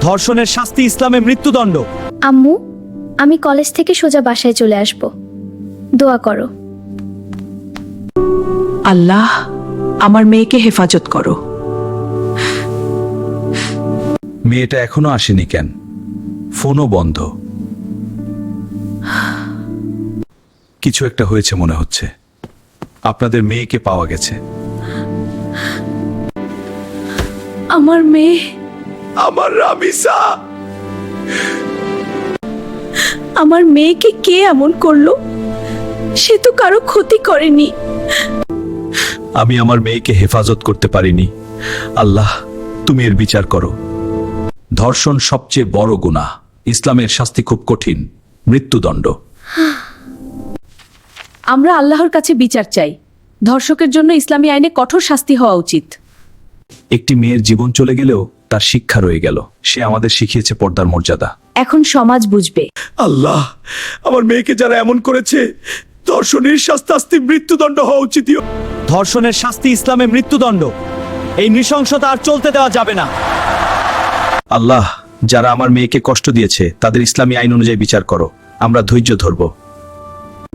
ধর্ষণের শাস্তি ইসলামে মৃত্যুদণ্ড। আম্মু, আমি কলেজ থেকে সোজা বাসায় চলে আসব, দোয়া করো। আল্লাহ, আমার মেয়েকে হেফাজত করো। মেয়েটা এখনো আসেনি কেন? ফোনও বন্ধ। কিছু একটা হয়েছে মনে হচ্ছে। আপনাদের মেয়েকে পাওয়া গেছে। আমার মেয়ে, আমার রামিসা। আমার মেয়েকে কে এমন করলো? সে তো কারো ক্ষতি করেনি। আমি আমার মেয়েকে হেফাজত করতে পারিনি। আল্লাহ, তুমি এর বিচার করো। ধর্ষণ সবচেয়ে বড় গুনাহ। ইসলামের শাস্তি খুব কঠিন, মৃত্যুদণ্ড। আমরা আল্লাহর কাছে বিচার চাই। ধর্ষকের জন্য ইসলামী আইনে কঠোর শাস্তি হওয়া উচিত। একটি মেয়ের জীবন চলে গেলেও তার শিক্ষা রয়ে গেল। সে আমাদের শিখিয়েছে পর্দার মর্যাদা। এখন সমাজ বুঝবে। আল্লাহ, আমার মেয়েকে যারা এমন করেছে, ধর্ষণের শাস্তি মৃত্যুদণ্ড হওয়া উচিত। ধর্ষণের শাস্তি ইসলামে মৃত্যুদণ্ড। এই নৃশংসতা আর চলতে দেওয়া যাবে না। আল্লাহ, যারা আমার মেয়েকে কষ্ট দিয়েছে তাদের ইসলামী আইন অনুযায়ী বিচার করো। আমরা ধৈর্য ধরব।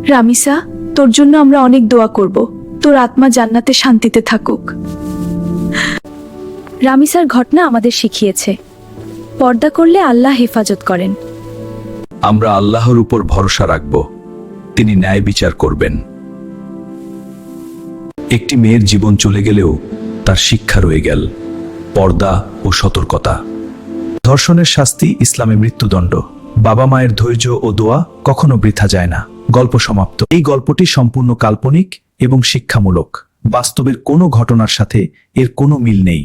রামিসা, তোর জন্য আমরা অনেক দোয়া করব। তোর আত্মা জান্নাতে শান্তিতে থাকুক। রামিসার ঘটনা আমাদের শিখিয়েছে, পর্দা করলে আল্লাহ হেফাজত করেন। আমরা আল্লাহর উপর ভরসা রাখব, তিনি ন্যায় বিচার করবেন। একটি মেয়ের জীবন চলে গেলেও তার শিক্ষা রয়ে গেল, পর্দা ও সতর্কতা। ধর্ষণের শাস্তি ইসলামে মৃত্যুদণ্ড। বাবা মায়ের ধৈর্য ও দোয়া কখনো বৃথা যায় না। গল্প সমাপ্ত। এই গল্পটি সম্পূর্ণ কাল্পনিক এবং শিক্ষামূলক। বাস্তবের কোনো ঘটনার সাথে এর কোনো মিল নেই।